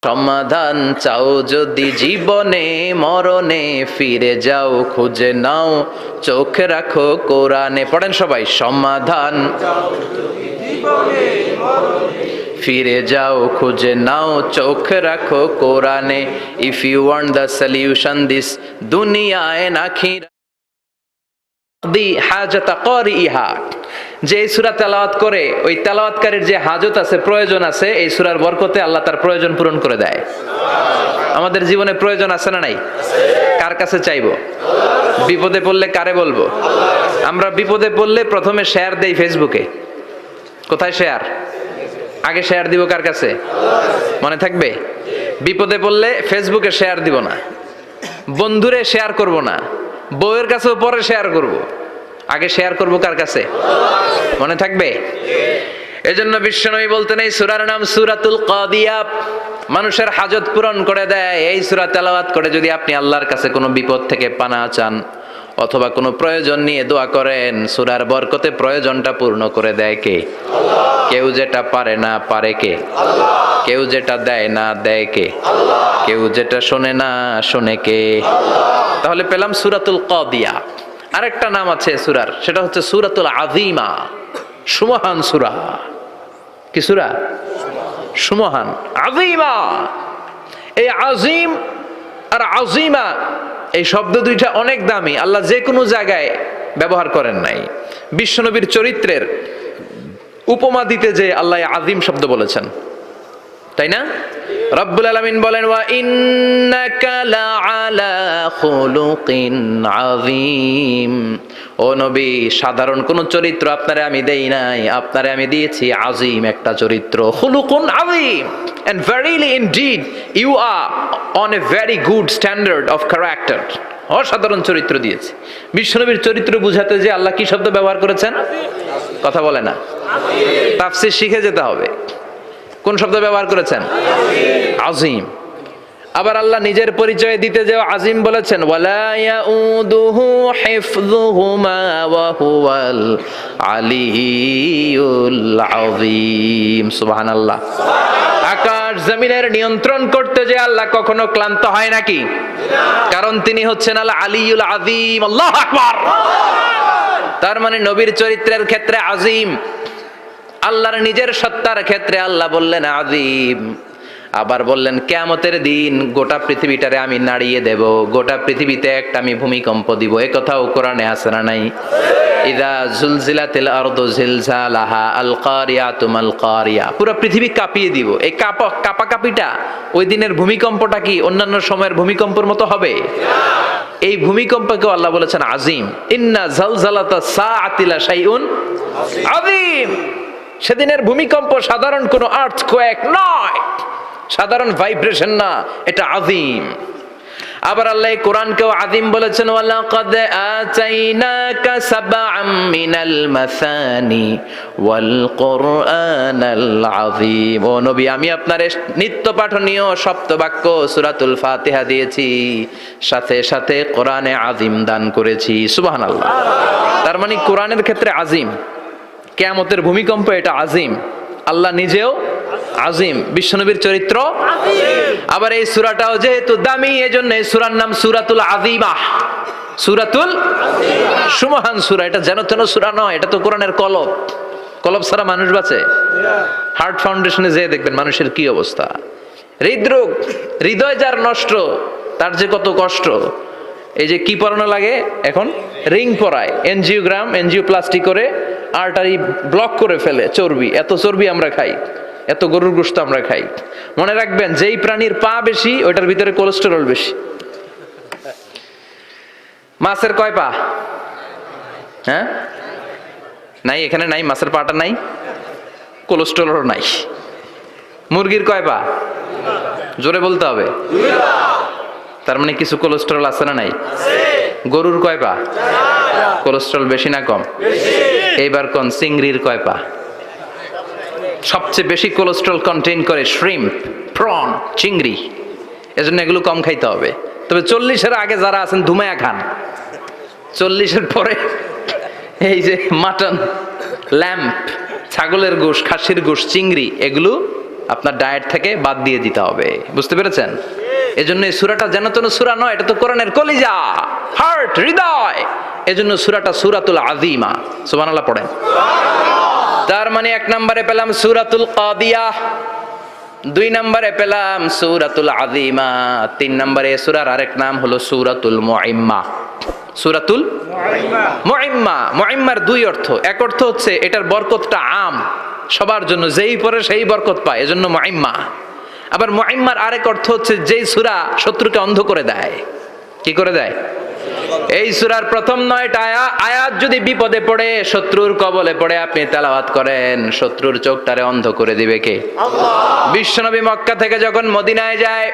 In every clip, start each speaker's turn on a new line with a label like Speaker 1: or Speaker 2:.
Speaker 1: সমাধান চাও যদি জীবনে মরণে, ফিরে যাও খুঁজে নাও চোখ রাখো কোরআনে। পড়েন সবাই, সমাধান ফিরে যাও খুঁজে নাও চোখ রাখো কোরআনে। If you want the solution this দুনিয়ায় আখিরা দি হাজাত কারিহা। যে সূরা তেলাওয়াত করে ওই তেলাওয়াতকারীর যে হাজত আছে, প্রয়োজন আছে, এই সূরার বরকতে আল্লাহ তার প্রয়োজন পূরণ করে দেয়। আমাদের জীবনে প্রয়োজন আছে না নাই? কার কাছে চাইবো? বিপদে পড়লে কারে বলবো? আমরা বিপদে পড়লে প্রথমে শেয়ার দেই ফেসবুকে। কোথায় শেয়ার? আগে শেয়ার দিব কার কাছে? মনে থাকবে? বিপদে পড়লে ফেসবুকে শেয়ার দিব না, বন্ধুরে শেয়ার করব না, বউয়ের কাছেও পরে শেয়ার করব, আগে শেয়ার করব কার কাছে? মনে থাকবে? এজন্য বিশ্বনবী বলতেন এই সূরার নাম সূরাতুল কাদিয়া, মানুষের হাজত পূরণ করে দেয়। এই সূরা তেলাওয়াত করে যদি আপনি আল্লাহর কাছে কোনো বিপদ থেকে পানা চান অথবা কোনো প্রয়োজন নিয়ে দোয়া করেন, সূরার বরকতে প্রয়োজনটা পূর্ণ করে দেয় কে? কেউ যেটা পারে না পারে কে? কেউ যেটা দেয় না দেয় কে? কেউ যেটা শোনে না শোনে কে? তাহলে পেলাম সূরাতুল কাদিয়া। আরেকটা নাম আছে সূরার, সেটা হচ্ছে সূরাতুল আযীমা, সুমহান সূরা। কি সূরা? সুমহান, আযীমা। এই আযীম আর আযীমা এই শব্দ দুইটা অনেক দামি, আল্লাহ যে কোনো জায়গায় ব্যবহার করেন নাই। বিশ্বনবীর চরিত্রের উপমা দিতে যে আল্লাহ আযীম শব্দ বলেছেন, তাই না? রব্বুল আলামিন বলেন ওয়া ইন্নাকা লাআলা খুলুকিন আযীম। ও নবী, সাধারণ কোন চরিত্র আপনারে আমি দেই নাই, আপনারে আমি দিয়েছি আযীম একটা চরিত্র, খুলুকুন আযীম। And verily indeed you are on a very good standard of character. অসাধারণ চরিত্র দিয়েছি। বিশ্বনবীর চরিত্র বুঝাতে যে আল্লাহ কি শব্দ ব্যবহার করেছেন? কথা বলে না, তাফসীর শিখে যেতে হবে। কোন শব্দ ব্যবহার করেছেন? আযীম। আবার আল্লাহ নিজের পরিচয় দিতে যে আযীম বলেছেন, ওয়ালা ইয়াউদুহু হিফযুহুমা ওয়া হুয়াল আলিয়্যুল আযীম। সুবহানাল্লাহ। আকাশ জমিনের নিয়ন্ত্রণ করতে যে আল্লাহ কখনো ক্লান্ত হয় নাকি? কারণ তিনি হচ্ছেন আল আলিয়্যুল আযীম। আল্লাহু আকবার। তার মানে নবীর চরিত্রের ক্ষেত্রে আযীম, আল্লাহর নিজের সত্তার ক্ষেত্রে আল্লাহ বললেন আযীম। আবার বললেন কিয়ামতের দিন গোটা পৃথিবীটারে আমি নাড়িয়ে দেব, গোটা পৃথিবীতে একটা আমি ভূমিকম্প দিব। এই কথাও কোরআনে আছে না নাই? ইযা জুলজিলাতিল আরদু জিলজালাহা আল কারিয়াতু মাল কারিয়া। পুরো পৃথিবী কাঁপিয়ে দিব। এই কাঁপাকাঁপিটা ওই দিনের ভূমিকম্পটা কি অন্যান্য সময়ের ভূমিকম্পের মতো হবে? এই ভূমিকম্পকে আল্লাহ বলেছেন আযীম। ইন্না জালজালাতা সাআতি লা শাইউন আযীম। সেদিনের ভূমিকম্প সাধারণ কোনো আর্থকোয়েক নয়, সাধারণ ভাইব্রেশন না, এটা আযীম। আবার আল্লাহ কোরআনকেও আযীম বলেছেন, ওয়ালাকাদ আতাইনাকা সাবআম মিনাল মাসানি ওয়াল কুরআনাল আযীম। ও নবী, আমি আপনারে নিত্য পাঠনীয় সপ্তবাক্য সূরাতুল ফাতিহা দিয়েছি, সাথে সাথে কোরআনে আযীম দান করেছি। সুবহানাল্লাহ। তার মানে কোরআনের ক্ষেত্রে আযীম, কিয়ামতের ভূমিকম্প এটা আযীম, আল্লাহ নিজেও আযীম, বিশ্বনবীর চরিত্র আযীম। আবার এই সূরাটাও যেহেতু দামি, এজন্য এই সূরার নাম সূরাতুল আযীমা, সূরাতুল সুমহান সূরা। এটা যেন তেন সূরা নয়, এটা তো কোরআনের কলব। কলব ছাড়া মানুষ বাঁচে? হার্ট ফাউন্ডেশনে যেয়ে দেখবেন মানুষের কি অবস্থা। হৃদরোগ, হৃদয় যার নষ্ট, তার যে কত কষ্ট। এই যে কি পরানো লাগে এখন? রিং পরায়, এনজিওগ্রাম, এনজিওপ্লাস্টি করে আর্টারি ব্লক করে ফেলে। চর্বি, এত চর্বি আমরা খাই, এত গরুর গোশত আমরা খাই। মনে রাখবেন, যেই প্রাণীর পা বেশি ওইটার ভিতরে কোলেস্টেরল বেশি। মাছের কয় পা? হ্যাঁ, নাই, এখানে নাই, মাছের পাটা নাই, কোলেস্টেরল নাই। মুরগির কয় পা? জোরে বলতে হবে। তার মানে কিছু কোলেস্টেরল আছে না নাই? গরুর কয় পা? কোলেস্টেরল বেশি না কম? এইবার কোন চিংড়ির কয় পা? সবচেয়ে বেশি কোলেস্টেরল কন্টেইন করে শ্রিম্প, প্রন, চিংড়ি। এজন্য এগুলো কম খাইতে হবে। তবে 40-এর আগে যারা আছেন ধুমায়া খান, 40-এর পরে এই যে মাটন, ল্যাম্প, ছাগলের গোশ, খাসির গোশ, চিংড়ি, এগুলো আপনার ডায়েট থেকে বাদ দিয়ে দিতে হবে। বুঝতে পেরেছেন? এজন্য এই সূরাটা যেন তেন সূরা নয়, এটা তো কোরআনের কলিজা, হার্ট, হৃদয়। এজন্য সূরাটা সূরাতুল আযীমা। সুবহানাল্লাহ পড়েন। তার মানে 1 নম্বরে পেলাম সূরাতুল কাদিয়াহ, 2 নম্বরে পেলাম সূরাতুল আযীমা, 3 নম্বরে সূরার আরেক নাম হলো সূরাতুল মুইম্মা। সূরাতুল মুইম্মা। মুইম্মার 2 অর্থ। এক অর্থ হচ্ছে এটার বরকতটা আম, সবার জন্য, যেই পড়ে সেই বরকত পায়, এজন্য মুইম্মা। আবার মুইম্মার আরেক অর্থ হচ্ছে যেই সূরা শত্রুকে অন্ধ করে দেয়। কি করে দেয়? এই সূরার প্রথম 9টা আয়াত যদি বিপদে পড়ে, শত্রুর কবলে পড়ে আপনি তেলাওয়াত করেন, শত্রুর চোখটারে অন্ধ করে দিবে কে? আল্লাহ। বিশ্বনবী মক্কা থেকে যখন মদিনায় যায়,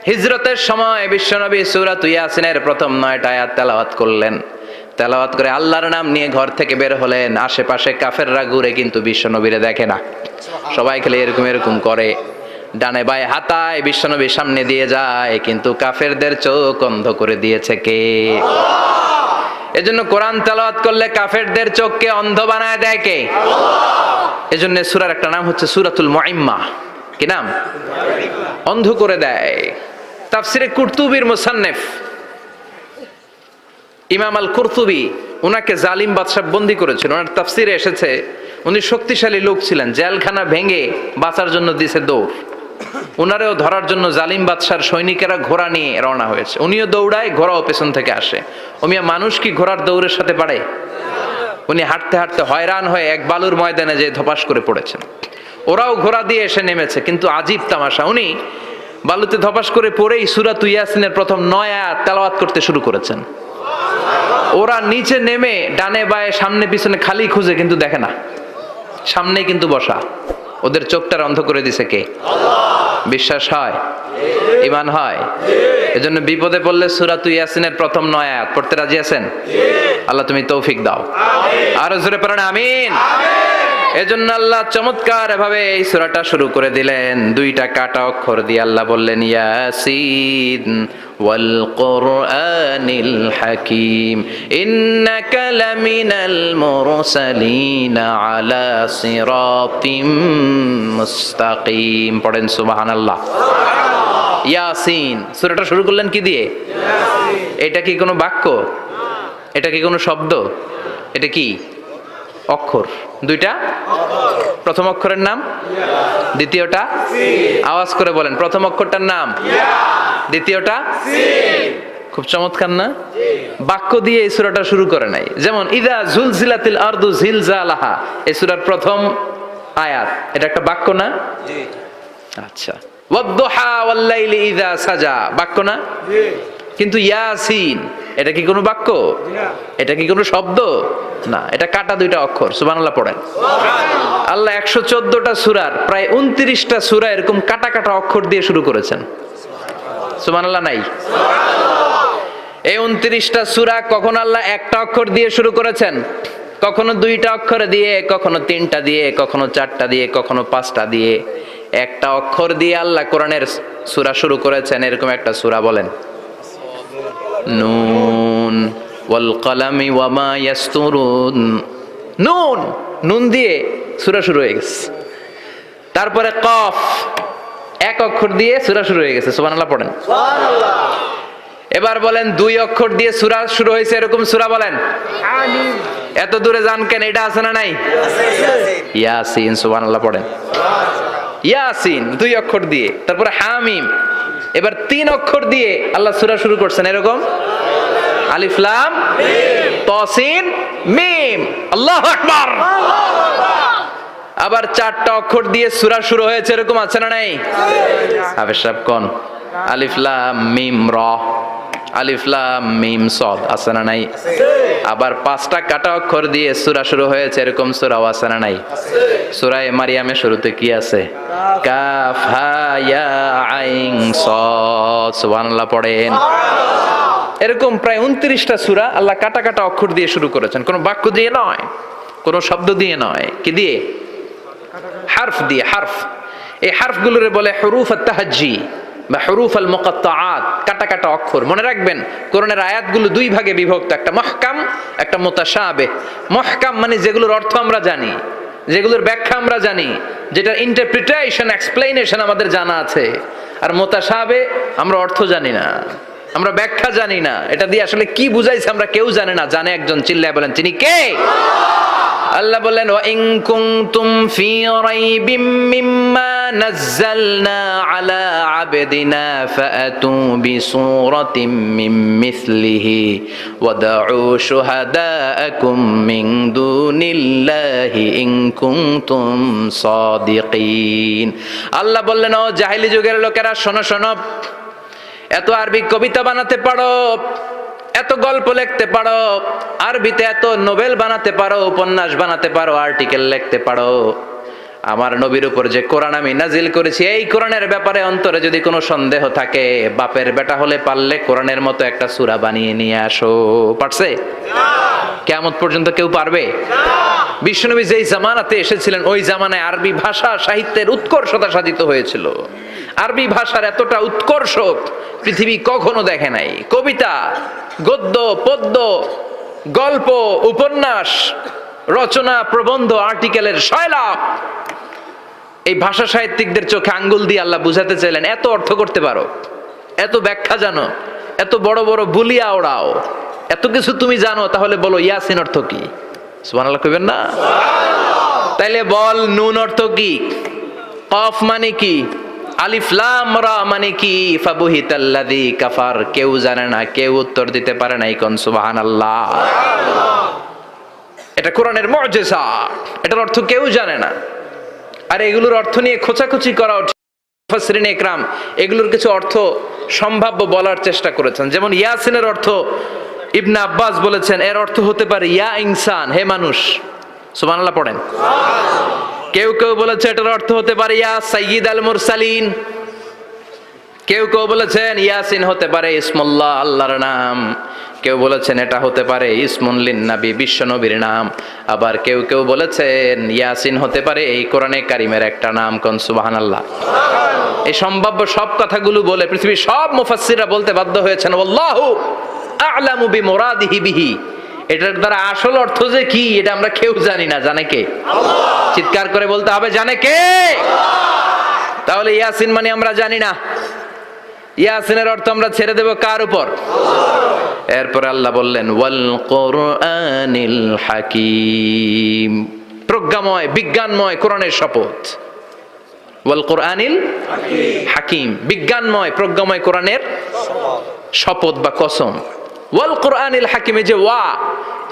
Speaker 1: হিজরতের সময় বিশ্বনবী সূরাতুল ইয়াসিনের প্রথম 9টা আয়াত তেলাওয়াত করলেন। তেলাওয়াত করে আল্লাহর নাম নিয়ে ঘর থেকে বের হলেন। আশেপাশে কাফেররা ঘুরে কিন্তু বিশ্বনবীরে দেখে না, সবাই খেলে এরকম এরকম করে, ডানে বায়ে হাতায় বিশ্বনবীর সামনে দিয়ে যায়, কিন্তু কাফেরদের চোখ অন্ধ করে দিয়েছে কে? এজন্য কোরআন তেলাওয়াত করলে কাফেরদের চোখকে অন্ধ বানায় দেয় কে? এজন্য সূরার একটা নাম হচ্ছে সূরাতুল মুইম্মা। কি নাম? অন্ধ করে দেয়। তাফসিরে কুরতুবীর মুসান্নিফ ইমাম আল কুরতুবী, উনাকে জালিম বাদশা বন্দী করেছিল। ওনার তাফসিরে এসেছে উনি শক্তিশালী লোক ছিলেন, জেলখানা ভেঙে বাঁচার জন্য দিছে দৌড়। উনারেও ধরার জন্য জালিম বাদশার সৈনিকেরা ঘোড়া নিয়ে রওনা হয়েছে, উনিও দৌড়ায়, ঘোড়াও পেছন থেকে আসে। ওমিয়া মানুষ কি ঘোড়ার দৌড়ের সাথে পারে? উনি হাঁটতে হাঁটতে হয়রান হয়ে এক বালুর ময়দানে যে ধপাস করে পড়েছেন। ওরাও ঘোড়া দিয়ে এসে নেমেছে, কিন্তু আজীব তামাশা, উনি বালুতে ধপাস করে পড়েই সূরাতুল ইয়াসিনের প্রথম 9 আয়াত তেলাওয়াত করতে শুরু করেছেন। ওরা নিচে নেমে ডানে বায়ে সামনে পিছনে খালি খুঁজে, কিন্তু দেখে না, সামনে কিন্তু বসা। ওদের চোখটার অন্ধ করে দিছে কে? বিশ্বাস হয়? ঈমান হয়? এজন্য বিপদে পড়লে সূরাতুল ইয়াসিনের প্রথম 9 আয়াত পড়তে রাজি আছেন? আল্লাহ তুমি তৌফিক দাও। আরো জোরে পড়েন আমিন। এজন্য আল্লাহ চমৎকার ভাবে এই সূরাটা শুরু করে দিলেন। 2টা কাটা অক্ষর দিয়ে আল্লাহ বললেন ইয়াসিন ওয়াল কুরআনিল হাকীম ইন্নাকা লামিনাল মুরসালিন আলা সিরাতিম মুস্তাকিম। পড়েন সুবহানাল্লাহ। ইয়াসিন সূরাটা শুরু করলেন কি দিয়ে? ইয়াসিন। এটা কি কোনো বাক্য? এটা কি কোনো শব্দ? এটা কি অক্ষর? 2টা প্রথম অক্ষরের নাম, দ্বিতীয়টা আওয়াজ করে বলেন, প্রথম অক্ষরটার নাম, দ্বিতীয়টা। খুব চমৎকার না? বাক্য দিয়ে এই সূরাটা শুরু করে নাই। যেমন ইযা জুলজিলাতিল আরদু জিলজালাহা, এই সূরার প্রথম আয়াত, এটা একটা বাক্য না? জি। আচ্ছা। ওয়াদ-দুহা ওয়াল-লাইলি ইযা সাজা, বাক্য না? জি। কিন্তু ইয়াসিন এটা কি কোনো বাক্য? এটা কি কোনো শব্দ? না, এটা কাটা 2টা অক্ষর। সুবহানাল্লাহ পড়েন। আল্লাহ 114টা সূরার প্রায় 29টা সূরা এরকম কাটা কাটা অক্ষর দিয়ে শুরু করেছেন। সুবহানাল্লাহ নাই? এই 29টা সূরা কখন আল্লাহ একটা অক্ষর দিয়ে শুরু করেছেন, কখনো 2টা অক্ষর দিয়ে, কখনো 3টা দিয়ে, কখনো 4টা দিয়ে, কখনো 5টা দিয়ে। একটা অক্ষর দিয়ে আল্লাহ কোরআনের সূরা শুরু করেছেন। এরকম একটা সূরা বলেন। নুন ওয়াল কলামি ওয়া মা ইয়াসতুরুন। নুন, নুন দিয়ে সূরা শুরু হয়ে গেছে। তারপরে কফ, এক অক্ষর দিয়ে সূরা শুরু হয়ে গেছে। সুবহানাল্লাহ পড়েন। সুবহানাল্লাহ। এবার বলেন 2 অক্ষর দিয়ে সূরা শুরু হয়েছে এরকম সূরা বলেন। আমিন। এত দূরে যান কেন? এটা আছে না নাই? ইয়াসিন। সুবহানাল্লাহ পড়েন। ইয়াসিন 2 অক্ষর দিয়ে। তারপরে হামিম। এবার 3 অক্ষর দিয়ে আল্লাহ সূরা শুরু করছেন এরকম। আলিফ লাম মিম তা সিন মিম। আল্লাহু আকবার। আবার 4টা অক্ষর দিয়ে সূরা শুরু হয়েছে এরকম আছে না নাই? হাফেজ সাহেব কোন? আলিফ লাম মিম রা, আলিফ লাম মিম সাদ আছে না নাই? আবার 5টা কাটা অক্ষর দিয়ে সূরা শুরু হয়েছে এরকম সূরাও আছে না নাই? সূরা মারিয়ামের শুরুতে কি আছে? কাফ হা ইয়া আইন সাদ। সুবহানাল্লাহ পড়েন। এরকম প্রায় 29টা সূরা আল্লাহ কাটা কাটা অক্ষর দিয়ে শুরু করেছেন, কোনো বাক্য দিয়ে নয়, কোনো শব্দ দিয়ে নয়। কি দিয়ে? হারফ দিয়ে। হারফ, এই হারফগুলোরে বলে হুরুফ আত-তাহাজ্জি বা হুরুফ আল মুকাত্তাআত, কাটা কাটা অক্ষর। মনে রাখবেন কোরআনের আয়াতগুলো 2 ভাগে বিভক্ত, একটা মুহকাম, একটা মুতাশাবিহ। মুহকাম মানে যেগুলোর অর্থ আমরা জানি, যেগুলোর ব্যাখ্যা আমরা জানি, যেটার ইন্টারপ্রিটেশন এক্সপ্লেনেশন আমাদের জানা আছে। আর মুতাশাবিহ আমরা অর্থ জানি না, আমরা ব্যাখ্যা জানি না, এটা দিয়ে আসলে কি বুঝাইছে আমরা কেউ জানে না। জানে একজন, চিল্লায় বলেন তিনি কে? আল্লাহ বললেন ওয়া ইন কুনতুম ফি রাইবিম মিম্মা নাযালনা আলা আবদিনা ফাআতু বিসূরাতিন মিন মিসলিহি ওয়াদউ শুহাদাআকুম মিন দুনিল্লাহি ইন কুনতুম সাদিকিন। আল্লাহ বললেন ও জাহেলি যুগের লোকেরা, শোনো শোনো, এত আরবি কবিতা বানাতে পারো, এত গল্প লিখতে পারো, আরবিতে এত নোবেল বানাতে পারো, উপন্যাস বানাতে পারো, আর্টিকেল লিখতে পারো, আমার নবীর উপর যে কোরআন আমি নাজিল করেছি এই কোরআনের ব্যাপারে অন্তরে যদি কোনো সন্দেহ থাকে, বাপের বেটা হলে পারলে কোরআনের মতো একটা সূরা বানিয়ে নিয়ে আসো। পারছে? কিয়ামত পর্যন্ত কেউ পারবে? বিশ্বনবী যেই জামানাতে এসেছিলেন ওই জামানায় আরবি ভাষা সাহিত্যের উৎকর্ষতা সাধিত হয়েছিল। আরবি ভাষার এতটা উৎকর্ষ পৃথিবী কখনো দেখে নাই। কবিতা, গদ্য, পদ্য, গল্প, উপন্যাস, রচনা, প্রবন্ধ, আর্টিকেলের সয়লাভ। এই ভাষা সাহিত্যিকদের চোখে আঙ্গুল দিয়ে আল্লাহ বুঝাতে চাইলেন, এত অর্থ করতে পারো, এত ব্যাখ্যা জানো, এত বড় বড় বুলিয়া ওড়াও, এত কিছু তুমি জানো, তাহলে বলো ইয়াসিন অর্থ কি? সুবহানাল্লাহ কইবেন না? তাইলে বল নুন অর্থ কি, কফ মানে কি, আলিফ লাম রা মানে কি, ফাবুহিতাল্লাযী কাফার। কেউ জানে না, কেউ উত্তর দিতে পারে না। কোন সুবহানাল্লাহ। এটা কোরআনের মুজিজা, এটার অর্থ কেউ জানে না। আর এগুলোর অর্থ নিয়ে খোঁচাখুচি করা, মুফাসসিরিন ইকরাম এগুলোর কিছু অর্থ সম্ভাব্য বলার চেষ্টা করেছেন। যেমন ইয়াসিনের অর্থ ইবনে আব্বাস বলেছেন এর অর্থ হতে পারে ইয়া ইনসান, হে মানুষ। সুবহানাল্লাহ পড়েন। কেউ কেউ বলেছে এটার অর্থ হতে পারে ইয়া সাইয়্যিদ আল মুরসালিন। কেউ কেউ বলেছেন ইয়াসিন হতে পারে ইসমুল্লাহ, আল্লাহর নাম। কেউ বলেছেন এটা হতে পারে ইসমুন লিন নবী, বিশ্ব নবীর নাম। আবার কেউ কেউ বলেছেন ইয়াসিন হতে পারে এই কোরআনে কারিমের একটা নাম। কোন সুবহানাল্লাহ। এই সম্ভাব্য সব কথাগুলো বলে পৃথিবীর সব মুফাসসিররা বলতে বাধ্য হয়েছেন আল্লাহু আ'লামু বিমুরাদিহি বিহি। এটার দ্বারা আসল অর্থ যে কি এটা আমরা কেউ জানি না। জানে কে? আল্লাহ। চিৎকার করে বলতে হবে, জানে কে? আল্লাহ। তাহলে ইয়াসিন মানে আমরা জানি না। ইয়াসিনের অর্থ আমরা ছেড়ে দেব কার উপর? আল্লাহ। এরপর আল্লাহ বললেন ওয়াল কুরআনিল হাকীম, প্রজ্ঞাময় বিজ্ঞানময় কোরআনের শপথ। ওয়াল কুরআনিল হাকীম, বিজ্ঞানময় প্রজ্ঞাময় কোরআনের শপথ বা কসম। ওয়াল কুরআনিল হাকিমে যে ওয়া,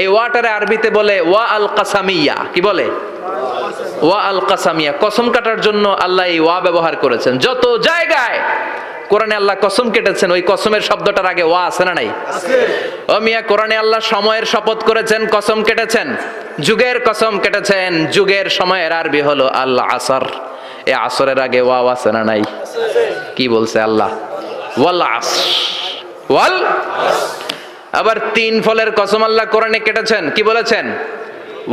Speaker 1: এই ওয়াটারে আরবিতে বলে ওয়া আল কাসামিয়া। কি বলে? ওয়া আল কাসামিয়া। কসম কাটার জন্য আল্লাহ এই ওয়া ব্যবহার করেছেন। যত জায়গায় কোরআনে আল্লাহ কসম কেটেছেন ওই কসমের শব্দটার আগে ওয়া আছে না নাই? আছে। ও মিয়া, কোরআনে আল্লাহ সময়ের শপথ করেছেন, কসম কেটেছেন, যুগের কসম কেটেছেন। যুগের সময়ের আরবি হলো আল আসর। এই আসরের আগে ওয়া আছে না নাই? আছে। কি বলছে আল্লাহ? ওয়াল আসর, ওয়াল। আবার তিন ফলের কসম আল্লাহ কোরআনে কেটেছেন। কি বলেছেন?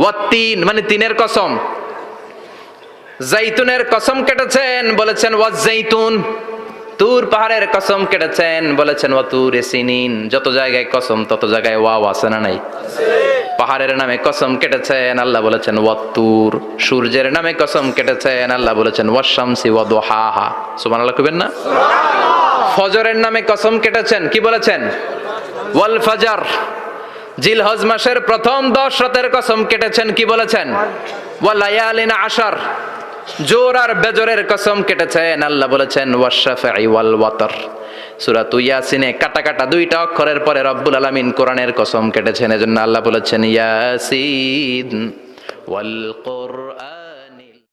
Speaker 1: ওয়াত্তিন মানে তিনের কসম। জাইতুনের কসম কেটেছেন, বলেছেন ওয়াজ্জাইতুন। তুর পাহাড়ের কসম কেটেছেন, বলেছেন ওয়াতুর সিনিন। যত জায়গায় কসম তত জায়গায় ওয়া আছে না নাই? আছে। পাহাড়ের নামে কসম কেটেছেন, আল্লাহ বলেছেন ওয়াতুর। সূর্যের নামে কসম কেটেছেন, আল্লাহ বলেছেন ওয়াশ-শামসি ওয়া দুহাহা। সুবহানাল্লাহ কইবেন না? সুবহানাল্লাহ। ফজরের নামে কসম কেটেছেন, কি বলেছেন? ওয়াল ফাজর। জিলহজ মাসের প্রথম 10 রাতের কসম কেটেছেন, কি বলেছেন? ওয়া লায়ালিন আশর। জোর আর বেজরের কসম কেটেছেন, আল্লাহ বলেছেন ওয়াশ-শাফঈ ওয়াল ওয়াতর। সূরা ইয়াসিনে কাটা কাটা দুইটা অক্ষরের পরে রব্বুল আলামিন কোরআনের কসম কেটেছেন। এজন্য আল্লাহ বলেছেন ইয়াসিন ওয়াল কুরআন।